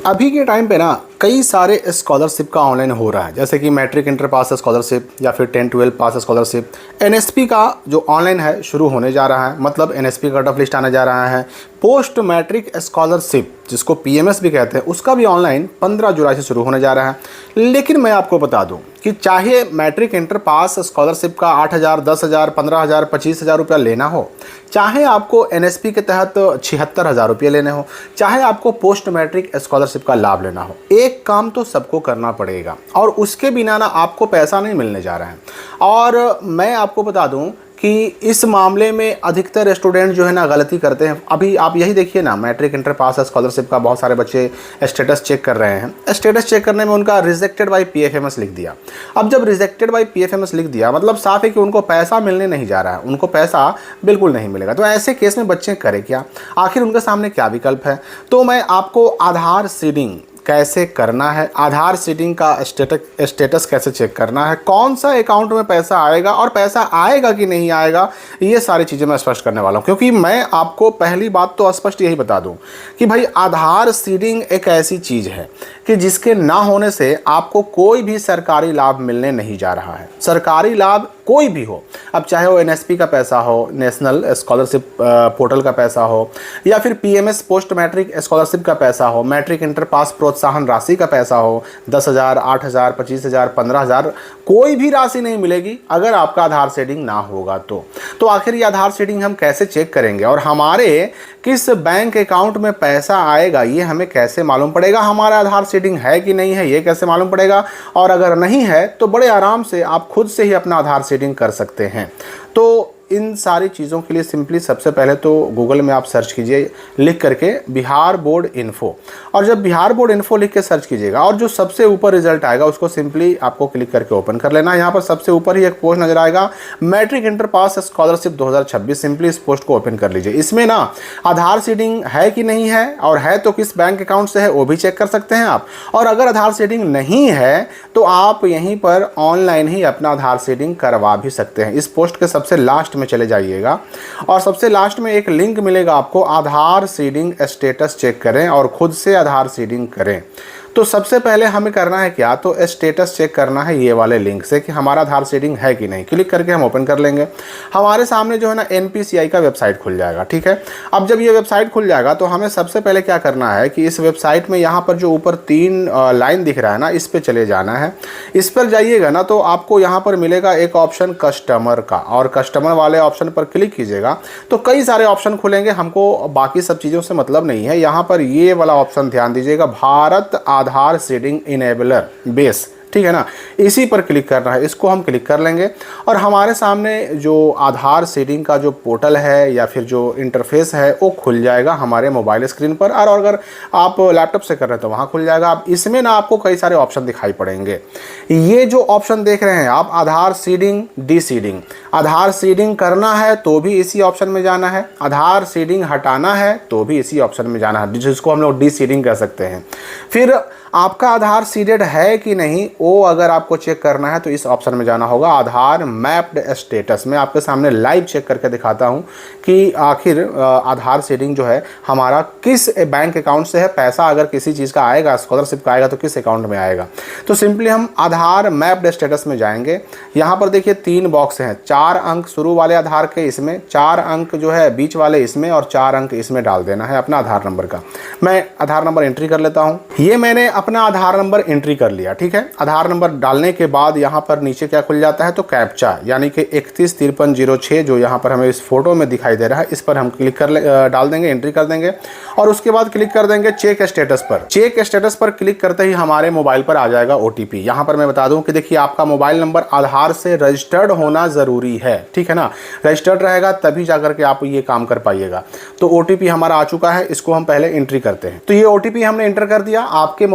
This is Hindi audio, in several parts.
अभी के टाइम पे ना कई सारे स्कॉलरशिप का ऑनलाइन हो रहा है, जैसे कि मैट्रिक इंटर पास स्कॉलरशिप या फिर 10-12 पास स्कॉलरशिप। एनएसपी का जो ऑनलाइन है शुरू होने जा रहा है, मतलब एनएसपी का कट ऑफ लिस्ट आने जा रहा है। पोस्ट मैट्रिक स्कॉलरशिप जिसको पीएमएस भी कहते हैं, उसका भी ऑनलाइन 15 जुलाई से शुरू होने जा रहा है। लेकिन मैं आपको बता दूं कि चाहे मैट्रिक इंटर पास स्कॉलरशिप का 8,000, 10,000, 15,000, 25,000 रुपया लेना हो, चाहे आपको एनएसपी के तहत 76,000 रुपये लेने हो, चाहे आपको पोस्ट मैट्रिक स्कॉलरशिप का लाभ लेना हो, एक काम तो सबको करना पड़ेगा और उसके बिना ना आपको पैसा नहीं मिलने जा रहा है। और मैं आपको बता दूं कि इस मामले में अधिकतर स्टूडेंट जो है ना गलती करते हैं। अभी आप यही देखिए ना, मैट्रिक इंटर पास स्कॉलरशिप का बहुत सारे बच्चे स्टेटस चेक कर रहे हैं। स्टेटस चेक करने में उनका रिजेक्टेड बाय पीएफएमएस लिख दिया। अब जब रिजेक्टेड बाय पीएफएमएस लिख दिया, मतलब साफ है कि उनको पैसा मिलने नहीं जा रहा है, उनको पैसा बिल्कुल नहीं मिलेगा। तो ऐसे केस में बच्चे करें क्या? आखिर उनके सामने क्या विकल्प है? तो मैं आपको आधार सीडिंग कैसे करना है, आधार सीडिंग का स्टेटस कैसे चेक करना है, कौन सा अकाउंट में पैसा आएगा और पैसा आएगा कि नहीं आएगा, ये सारी चीज़ें मैं स्पष्ट करने वाला हूँ। क्योंकि मैं आपको पहली बात तो स्पष्ट यही बता दूँ कि भाई आधार सीडिंग एक ऐसी चीज़ है कि जिसके ना होने से आपको कोई भी सरकारी लाभ मिलने नहीं जा रहा है। सरकारी लाभ कोई भी हो, अब चाहे वो एनएसपी का पैसा हो, नेशनल स्कॉलरशिप पोर्टल का पैसा हो, या फिर पीएमएस पोस्ट मैट्रिक स्कॉलरशिप का पैसा हो, मैट्रिक इंटर पास प्रोत्साहन राशि का पैसा हो, 10,000, 8,000, 25,000, 15,000, कोई भी राशि नहीं मिलेगी अगर आपका आधार सीडिंग ना होगा। तो आखिर ये आधार सीडिंग हम कैसे चेक करेंगे और हमारे किस बैंक अकाउंट में पैसा आएगा ये हमें कैसे मालूम पड़ेगा? हमारा आधार सीडिंग है कि नहीं है ये कैसे मालूम पड़ेगा? और अगर नहीं है तो बड़े आराम से आप खुद से ही अपना आधार सीडिंग कर सकते हैं। तो इन सारी चीज़ों के लिए सिंपली सबसे पहले तो गूगल में आप सर्च कीजिए लिख करके बिहार बोर्ड इन्फो, और जब बिहार बोर्ड इन्फो लिख के सर्च कीजिएगा और जो सबसे ऊपर रिजल्ट आएगा उसको सिंपली आपको क्लिक करके ओपन कर लेना है। यहाँ पर सबसे ऊपर ही एक पोस्ट नजर आएगा, matric inter pass scholarship 2026। Simply इस पोस्ट को ओपन कर लीजिए। इसमें ना आधार सीडिंग है कि नहीं है और है तो किस बैंक अकाउंट से है वो भी चेक कर सकते हैं आप। और अगर आधार सीडिंग नहीं है तो आप यहीं पर ऑनलाइन ही अपना आधार सीडिंग करवा भी सकते हैं। इस पोस्ट के सबसे लास्ट में चले जाइएगा और सबसे लास्ट में एक लिंक मिलेगा आपको, आधार सीडिंग स्टेटस चेक करें और खुद से आधार सीडिंग करें। तो सबसे पहले हमें करना है क्या? तो स्टेटस चेक करना है ये वाले लिंक से कि हमारा आधार सीडिंग है कि नहीं। क्लिक करके हम ओपन कर लेंगे। हमारे सामने जो है ना एनपीसीआई का वेबसाइट खुल जाएगा। ठीक है, अब जब ये वेबसाइट खुल जाएगा तो हमें सबसे पहले क्या करना है कि इस वेबसाइट में यहाँ पर जो ऊपर 3 लाइन दिख रहा है ना, इस पर चले जाना है। इस पर जाइएगा ना तो आपको यहाँ पर मिलेगा एक ऑप्शन कस्टमर का, और कस्टमर वाले ऑप्शन पर क्लिक कीजिएगा तो कई सारे ऑप्शन खुलेंगे। हमको बाकी सब चीज़ों से मतलब नहीं है। यहाँ पर ये वाला ऑप्शन ध्यान दीजिएगा, भारत आधार सीडिंग इनेबलर बेस, ठीक है ना, इसी पर क्लिक करना है। इसको हम क्लिक कर लेंगे और हमारे सामने जो आधार सीडिंग का जो पोर्टल है या फिर जो इंटरफेस है वो खुल जाएगा हमारे मोबाइल स्क्रीन पर, और अगर आप लैपटॉप से कर रहे हैं तो वहाँ खुल जाएगा। अब इसमें ना आपको कई सारे ऑप्शन दिखाई पड़ेंगे। ये जो ऑप्शन देख रहे हैं आप, आधार सीडिंग, डी सीडिंग, आधार सीडिंग करना है तो भी इसी ऑप्शन में जाना है, आधार सीडिंग हटाना है तो भी इसी ऑप्शन में जाना है, जिसको हम लोग डी सीडिंग कह सकते हैं। फिर आपका आधार सीडेड है कि नहीं वो अगर आपको चेक करना है तो इस ऑप्शन में जाना होगा, आधार मैप्ड स्टेटस। मैं आपके सामने लाइव चेक करके दिखाता हूं कि आखिर आधार सीडिंग जो है हमारा किस बैंक अकाउंट से है, पैसा अगर किसी चीज़ का आएगा, स्कॉलरशिप का आएगा तो किस अकाउंट में आएगा। तो सिंपली हम आधार मैप्ड स्टेटस में जाएंगे। यहाँ पर देखिए 3 बॉक्स हैं, 4 अंक शुरू वाले आधार के इसमें, 4 अंक जो है बीच वाले इसमें और 4 अंक इसमें डाल देना है अपना आधार नंबर का। मैं आधार नंबर एंट्री कर लेता हूँ। ये मैंने अपना आधार नंबर एंट्री कर लिया। ठीक है, आधार नंबर डालने के बाद यहाँ पर नीचे क्या खुल जाता है, तो कैप्चा यानी कि 315306 जो यहाँ पर हमें इस फोटो में दिखाई दे रहा है, इस पर हम क्लिक कर डाल देंगे, एंट्री कर देंगे और उसके बाद क्लिक कर देंगे चेक स्टेटस पर। चेक स्टेटस पर क्लिक करते ही हमारे मोबाइल पर आ जाएगा ओटीपी। यहाँ पर मैं बता दूं कि देखिए आपका मोबाइल नंबर आधार से रजिस्टर्ड होना जरूरी है। ठीक है ना, रजिस्टर्ड रहेगा तभी जाकर के आप ये काम कर पाइएगा। तो ओटीपी हमारा आ चुका है, इसको हम पहले एंट्री करते हैं। तो ये ओटीपी हमने एंटर कर दिया। आपका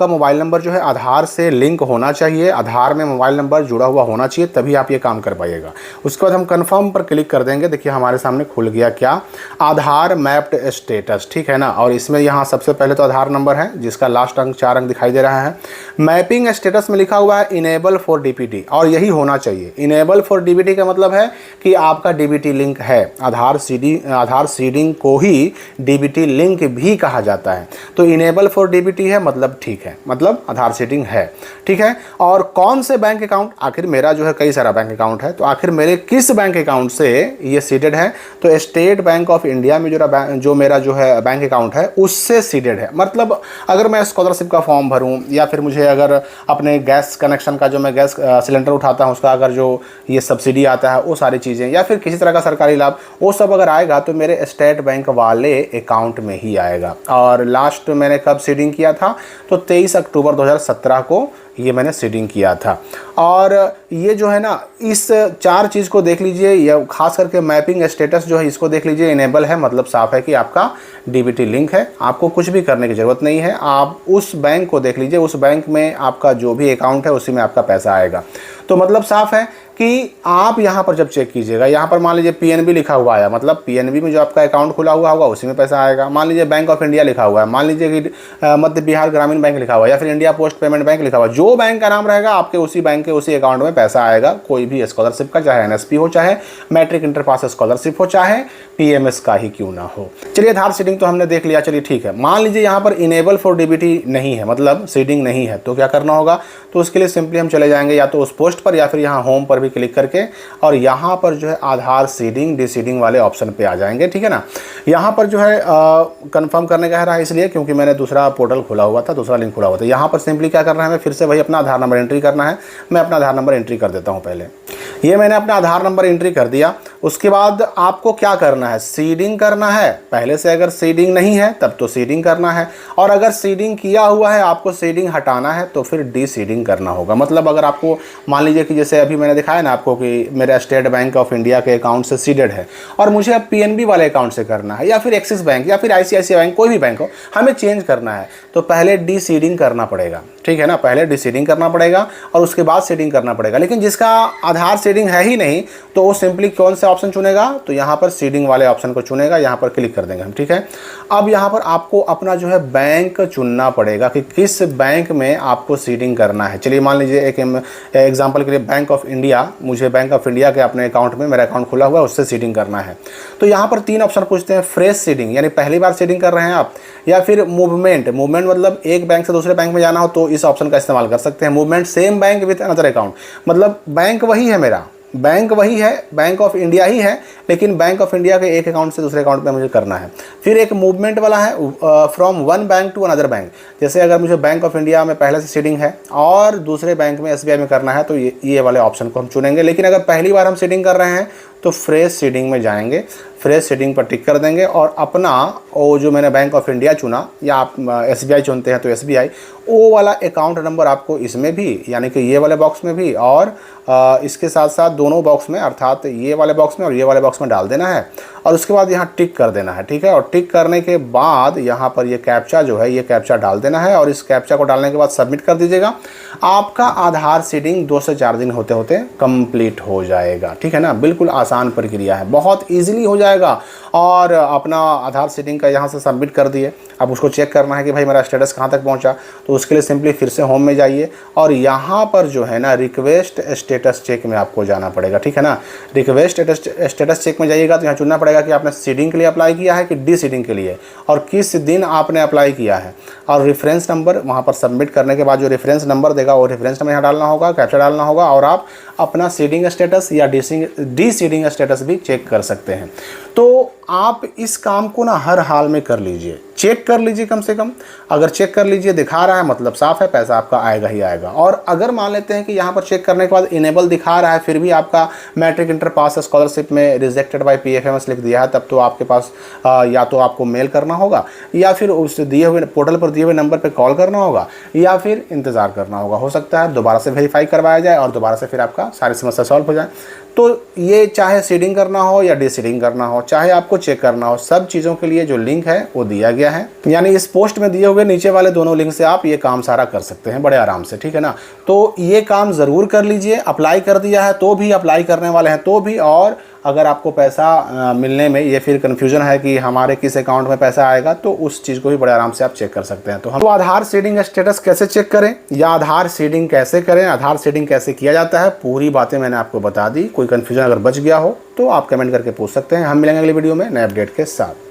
मोबाइल नंबर जो है आधार से लिंक होना चाहिए, आधार में मोबाइल नंबर जुड़ा हुआ होना चाहिए, तभी आप ये काम कर पाइएगा। उसके बाद हम कन्फर्म पर क्लिक कर देंगे। देखिए हमारे सामने खुल गया क्या, आधार मैप्ड स्टेटस, ठीक है ना। और इसमें यहाँ सबसे पहले तो आधार नंबर है जिसका लास्ट अंक 4 अंक दिखाई दे रहा है। मैपिंग स्टेटस में लिखा हुआ है इनेबल फॉर डीबीटी, और यही होना चाहिए। इनेबल फॉर डीबीटी का मतलब है कि आपका डीबीटी लिंक है। आधार सीडिंग को ही डीबीटी लिंक भी कहा जाता है। तो इनेबल फॉर डीबीटी है मतलब ठीक है, मतलब आधार सीडिंग है, ठीक है। और कौन से बैंक अकाउंट, आखिर मेरा जो है कई सारा बैंक अकाउंट है, तो आखिर मेरे किस बैंक अकाउंट से ये सीडेड है, तो स्टेट बैंक ऑफ इंडिया में जो मेरा जो है बैंक अकाउंट है उससे सीडेड है। मतलब अगर मैं स्कॉलरशिप का फॉर्म भरूं, या फिर मुझे अगर अपने गैस कनेक्शन का, जो मैं गैस सिलेंडर उठाता हूं उसका अगर जो ये सब्सिडी आता है वो सारी चीज़ें, या फिर किसी तरह का सरकारी लाभ, वो सब अगर आएगा तो मेरे स्टेट बैंक वाले अकाउंट में ही आएगा। और लास्ट मैंने कब सीडिंग किया था, तो 23 अक्टूबर 2017 को ये मैंने सीडिंग किया था। और ये जो है ना, इस 4 चीज़ को देख लीजिए, ये खास करके मैपिंग स्टेटस जो है इसको देख लीजिए, इनेबल है मतलब साफ है कि आपका डीबीटी लिंक है। आपको कुछ भी करने की ज़रूरत नहीं है, आप उस बैंक को देख लीजिए, उस बैंक में आपका जो भी अकाउंट है उसी में आपका पैसा आएगा। तो मतलब साफ है कि आप यहाँ पर जब चेक कीजिएगा, यहाँ पर मान लीजिए पीएनबी लिखा हुआ है, मतलब पीएनबी में जो आपका अकाउंट खुला हुआ होगा उसी में पैसा आएगा। मान लीजिए बैंक ऑफ इंडिया लिखा हुआ है, मान लीजिए कि मध्य बिहार ग्रामीण बैंक लिखा हुआ है, या फिर इंडिया पोस्ट पेमेंट बैंक लिखा हुआ है, जो बैंक का नाम रहेगा आपके उसी बैंक के उसी अकाउंट में पैसा आएगा। कोई भी स्कॉलरशिप का, चाहे एनएसपी हो, चाहे मैट्रिक इंटर पास स्कॉलरशिप हो, चाहे पीएमएस का ही क्यों ना हो। चलिए आधार सीडिंग तो हमने देख लिया, चलिए ठीक है। मान लीजिए यहाँ पर इनेबल फॉर डीबीटी नहीं है, मतलब सीडिंग नहीं है, तो क्या करना होगा, तो उसके लिए सिंपली हम चले जाएंगे या तो उस पोस्ट पर या फिर यहाँ होम पर भी क्लिक करके, और यहाँ पर जो है आधार सीडिंग डीसीडिंग वाले ऑप्शन पे आ जाएंगे, ठीक है ना। यहाँ पर जो है कंफर्म करने का रहा है, इसलिए क्योंकि मैंने दूसरा पोर्टल खुला हुआ था, दूसरा लिंक खुला हुआ था। यहाँ पर सिंपली क्या करना है, हमें फिर से वही अपना आधार नंबर एंट्री करना है। मैं अपना आधार नंबर एंट्री कर देता हूँ पहले। ये मैंने अपना आधार नंबर एंट्री कर दिया। उसके बाद आपको क्या करना है, सीडिंग करना है। पहले से अगर सीडिंग नहीं है तब तो सीडिंग करना है, और अगर सीडिंग किया हुआ है आपको सीडिंग हटाना है तो फिर डी सीडिंग करना होगा। मतलब अगर आपको मान लीजिए कि जैसे अभी मैंने दिखाया ना आपको कि मेरा स्टेट बैंक ऑफ इंडिया के अकाउंट से सीडेड है और मुझे अब पीएनबी वाले अकाउंट से करना है, या फिर एक्सिस बैंक या फिर आईसीआईसीआई बैंक, कोई भी बैंक हो, हमें चेंज करना है, तो पहले डी सीडिंग करना पड़ेगा, ठीक है ना। पहले डी सीडिंग करना पड़ेगा और उसके बाद सीडिंग करना पड़ेगा। लेकिन जिसका आधार सीडिंग है ही नहीं तो वो सिंपली कौन सा ऑप्शन चुनेगा, तो यहाँ पर सीडिंग वाले ऑप्शन को चुनेगा, यहाँ पर क्लिक कर देंगे हम, ठीक है। अब यहाँ पर आपको अपना जो है बैंक चुनना पड़ेगा कि किस बैंक में आपको सीडिंग करना है। चलिए मान लीजिए एक एग्जांपल के लिए बैंक ऑफ इंडिया, मुझे बैंक ऑफ इंडिया के अपने अकाउंट में, मेरा अकाउंट खुला हुआ है, उससे सीडिंग करना है। तो यहाँ पर 3 ऑप्शन पूछते हैं, फ्रेश सीडिंग यानी पहली बार सीडिंग कर रहे हैं आप, या फिर मूवमेंट मतलब एक बैंक से दूसरे बैंक में जाना हो तो इस ऑप्शन का इस्तेमाल कर सकते हैं। Movement same bank with another account, मतलब बैंक वही है, मेरा बैंक वही है, बैंक ऑफ इंडिया ही है, लेकिन बैंक ऑफ इंडिया के एक अकाउंट से दूसरे अकाउंट में मुझे करना है। फिर एक मूवमेंट वाला है, from one bank to another bank. जैसे अगर मुझे बैंक ऑफ इंडिया में पहले से सीडिंग है और दूसरे बैंक में एसबीआई में करना है तो ये वाले ऑप्शन को हम चुनेंगे। लेकिन अगर पहली बार हम सीडिंग कर रहे हैं तो फ्रेश सीडिंग में जाएंगे, फ्रेश सीडिंग पर टिक कर देंगे और अपना वो जो मैंने बैंक ऑफ इंडिया चुना, या आप एसबीआई चुनते हैं तो एसबीआई, वो वाला अकाउंट नंबर आपको इसमें भी, यानी कि ये वाले बॉक्स में भी और इसके साथ साथ दोनों बॉक्स में, अर्थात ये वाले बॉक्स में और ये वाले बॉक्स में डाल देना है। और उसके बाद यहाँ टिक कर देना है, ठीक है। और टिक करने के बाद यहाँ पर ये कैप्चा जो है, ये कैप्चा डाल देना है, और इस कैप्चा को डालने के बाद सबमिट कर दीजिएगा। आपका आधार सीडिंग 2 से 4 दिन होते होते कंप्लीट हो जाएगा, ठीक है ना। बिल्कुल आसान प्रक्रिया है, बहुत ईजिली हो जाएगा। और अपना आधार सीडिंग का यहाँ से सबमिट कर दिए। अब उसको चेक करना है कि भाई मेरा स्टेटस कहाँ तक पहुँचा, तो उसके लिए सिंपली फिर से होम में जाइए और यहाँ पर जो है ना रिक्वेस्ट स्टेटस चेक में आपको जाना पड़ेगा, ठीक है ना। रिक्वेस्ट स्टेटस चेक में जाइएगा तो यहाँ चुनना पड़ेगा कि आपने सीडिंग के लिए अप्लाई किया है कि डी सीडिंग के लिए, और किस दिन आपने अप्लाई किया है। और रेफरेंस नंबर वहाँ पर सबमिट करने के बाद जो रेफरेंस नंबर देगा वो रेफरेंस नंबर यहाँ डालना होगा, कैप्चा डालना होगा, और आप अपना सीडिंग स्टेटस या डी सीडिंग स्टेटस भी चेक कर सकते हैं। तो आप इस काम को ना हर हाल में कर लीजिए, चेक कर लीजिए कम से कम। अगर चेक कर लीजिए दिखा रहा है मतलब साफ है, पैसा आपका आएगा ही आएगा। और अगर मान लेते हैं कि यहाँ पर चेक करने के बाद इनेबल दिखा रहा है फिर भी आपका मैट्रिक इंटर पास स्कॉलरशिप में रिजेक्टेड बाय पीएफएमएस लिख दिया है, तब तो आपके पास या तो आपको मेल करना होगा, या फिर उस दिए हुए पोर्टल पर दिए हुए नंबर पर कॉल करना होगा, या फिर इंतज़ार करना होगा। हो सकता है दोबारा से वेरीफाई करवाया जाए और दोबारा से फिर आपका सारी समस्या सॉल्व हो जाए। तो ये चाहे सीडिंग करना हो या डी सीडिंग करना हो, चाहे आपको चेक करना हो, सब चीज़ों के लिए जो लिंक है वो दिया गया है। हैं, यानी इस पोस्ट में दिए हुए नीचे वाले दोनों लिंक से आप ये काम सारा कर सकते हैं बड़े आराम से, ठीक है ना। तो ये काम ज़रूर कर लीजिए। अप्लाई कर दिया है तो भी, अप्लाई करने वाले हैं तो भी, और अगर आपको पैसा मिलने में ये फिर कन्फ्यूजन है कि हमारे किस अकाउंट में पैसा आएगा, तो उस चीज़ को भी बड़े आराम से आप चेक कर सकते हैं। तो हम आधार सीडिंग स्टेटस कैसे चेक करें या आधार सीडिंग कैसे करें, आधार सीडिंग कैसे किया जाता है, पूरी बातें मैंने आपको बता दी। कोई कन्फ्यूजन अगर बच गया हो तो आप कमेंट करके पूछ सकते हैं। हम मिलेंगे अगली वीडियो में नए अपडेट के साथ।